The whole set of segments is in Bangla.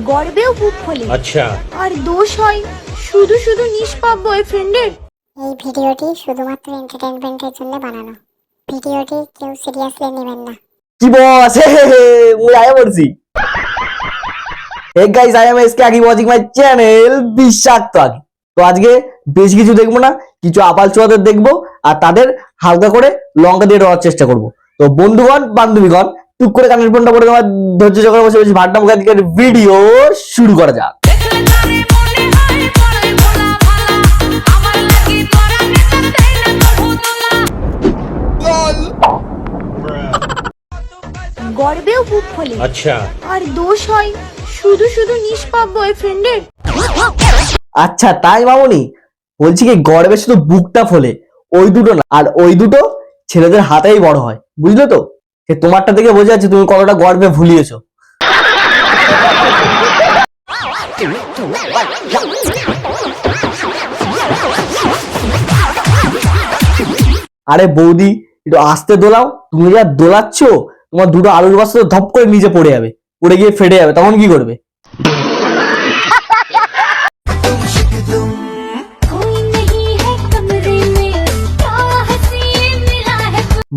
গর্বেও বুক ফোলে। আচ্ছা, আর দোষ হয় শুধু শুধু নিষ্পাপ বয়ফ্রেন্ডের। এই ভিডিওটি শুধুমাত্র এন্টারটেইনমেন্টের জন্য বানানো। ভিডিওটি কেউ সিরিয়াসলি নেবেন না। কি বস, মুই আয়া পড়ছি। Hey guys, I am SK Agi watching my channel বিষাক্ত আগে। তো আজকে বেশি কিছু দেখবো না, কিছু আপাল চুয়াদের দেখবো আর তাদের হালকা করে লঙ্কা দিয়ে দেওয়ার চেষ্টা করব। তো বন্ধুগণ বান্ধবীগণ টুক করে কানের ফোনটা পড়ে তোমার ধৈর্য সহকারে বসে বসে ভাটনা মুখে আজকের ভিডিও শুরু করা যাক। গর্বেও বুক ফোলে। আচ্ছা, আর দোষ হয় শুধু শুধু নিষ্পাপ বয়ফ্রেন্ডের। আচ্ছা তাই মামনি, বলছি কি গর্বে শুধু বুকটা ফোলে, ওই দুটো না, আর ওই দুটো ছেলেদের হাতেই বড় হয়, বুঝলে তো? সে তোমারটা দেখে বোঝা যাচ্ছে তুমি কতটা গর্বে ভুলিয়েছো। আরে বৌদি একটু আস্তে দোলাও, তুমি যা দোলাচ্ছ তোমার দুটো আলুর বস্তা তো ধপ করে নিচে পড়ে যাবে, পড়ে গিয়ে ফেটে যাবে, তখন কি করবে?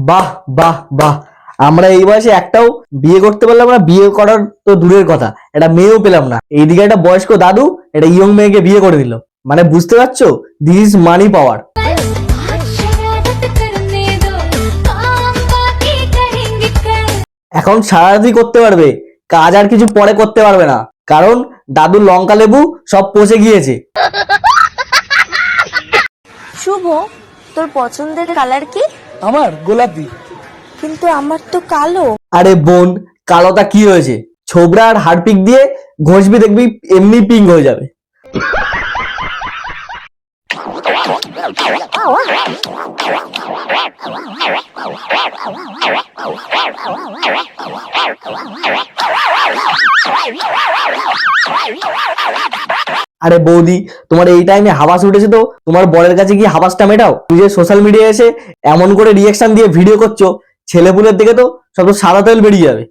বাহ বাহ বাহ, আমরা এই বয়সে একটাও বিয়ে করতে পারলাম না, বিয়ে করার তো দূরের কথা একটা মেয়েও পেলাম না। এইদিকে একটা বয়স্ক দাদু একটা ইয়ং মেয়েকে বিয়ে করে দিল, মানে বুঝতে পারছো দিস ইজ মানি পাওয়ার। এখন সারারাতি করতে পারবে কাজ, আর কিছু পরে করতে পারবে না, কারণ দাদুর লঙ্কা লেবু সব পচে গিয়েছে। শুভ, তোর পছন্দের কালার কি? আমার গোলাপি। কিন্তু আমার তো কালো। আরে বোন, কালোটা কি হয়েছে? ছোবরা আর হারপিক দিয়ে ঘষবি, দেখবি এমনি পিঙ্ক হয়ে যাবে। আরে বৌদি, তোমার এই টাইমে হাবাস উঠেছে, তো তোমার বরের কাছে গিয়ে হাবাসটা মেটাও। তুই যে সোশ্যাল মিডিয়ায় এসে এমন করে রিয়াকশন দিয়ে ভিডিও করছো, ছেলেপুলের দিকে তো সব সাদা তেল বেরিয়ে যাবে।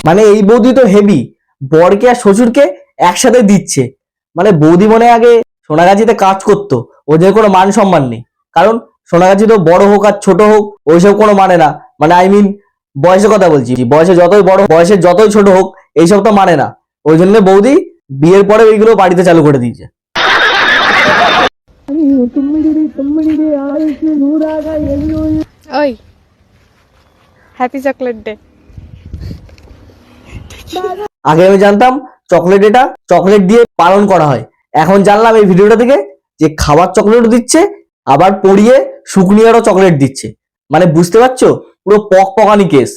মানে এই বৌদি তো হেভি, বরকে আর শ্বশুরকে একসাথে দিচ্ছে। মানে বৌদি মনে আগে সোনাগাছিতে কাজ করতো, ওদের কোনো মান সম্মান নেই, কারণ সোনাগাছি তো বড় হোক আর ছোট হোক ওইসব কোনো মানে না। মানে আই মিন বয়সের কথা বলছি, বয়সে যতই বড়, বয়সে যতই ছোট হোক এইসব তো মানে না। ওই জন্য বৌদি বিয়ের পরে ওইগুলো বাড়িতে চালু করে দিয়েছে। ওই হ্যাপি চকলেট ডে। আগে আমি জানতাম চকলেট এটা চকলেট দিয়ে পালন করা হয়, এখন জানলাম এই ভিডিওটা থেকে যে খাবার চকলেটও দিচ্ছে, আবার পরিয়ে শুকনিয়ারও চকলেট দিচ্ছে। মানে বুঝতে পারছো পুরো পক পকানি কেস।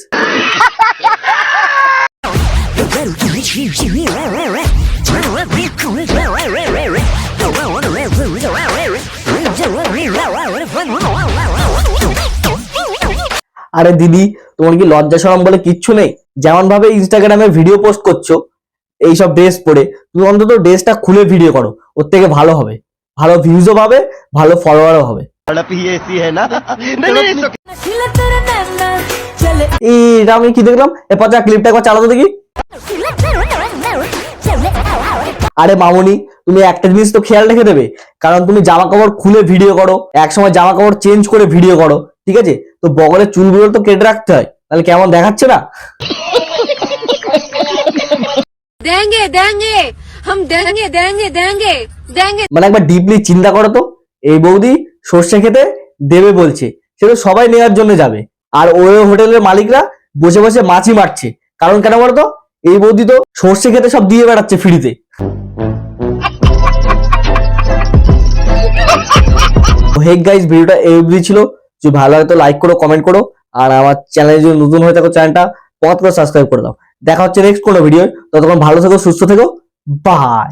আরে দিদি, তোমার কি লজ্জা শরম বলে কিচ্ছু নেই? যেমন ভাবে ইনস্টাগ্রামে ভিডিও পোস্ট করছো এইসব ড্রেস পরে, তুমি অন্তত ড্রেসটা খুলে ভিডিও করো, ওর থেকে ভালো হবে, ভালো ভিউজও পাবে, ভালো ফলোয়ারও হবে। এটা আমি কি দেখলাম? এ পচা ক্লিপটা একবার চালাতো দেখি। আরে মামুনি, তুমি একটা জিনিস তো খেয়াল রেখে দেবে, কারণ তুমি জামা কাপড় খুলে ভিডিও করো, একসময় জামা কাপড় চেঞ্জ করে ভিডিও করো, ঠিক আছে? তো বগলের চুলগুলো তো কেটে রাখতে হয়, তাহলে কেমন দেখাচ্ছে না? দেंगे देंगे हम देंगे देंगे देंगे देंगे। মানে একবার ডিপলি চিন্তা করো তো, এই বৌদি সর্ষে খেতে দেবে বলছে, সে তো সবাই নেওয়ার জন্য যাবে, আর ওই হোটেলের মালিকরা বসে বসে মাছি মারছে। কারণ কেন বলো তো? এই বৌদি তো সর্ষে খেতে সব দিয়ে বেড়াচ্ছে ফ্রিতে। হেক গাইস, ভিডিওটা এই অবধি ছিল। যদি ভালো লাগে তো লাইক করো, কমেন্ট করো, আর আমার চ্যানেলে যদি নতুন হয়ে থাকো চ্যানেলটা পথ করে সাবস্ক্রাইব করে দাও। দেখা হচ্ছে নেক্সট কোনো ভিডিও, ততক্ষণ ভালো থেকো, সুস্থ থেকো, বাই।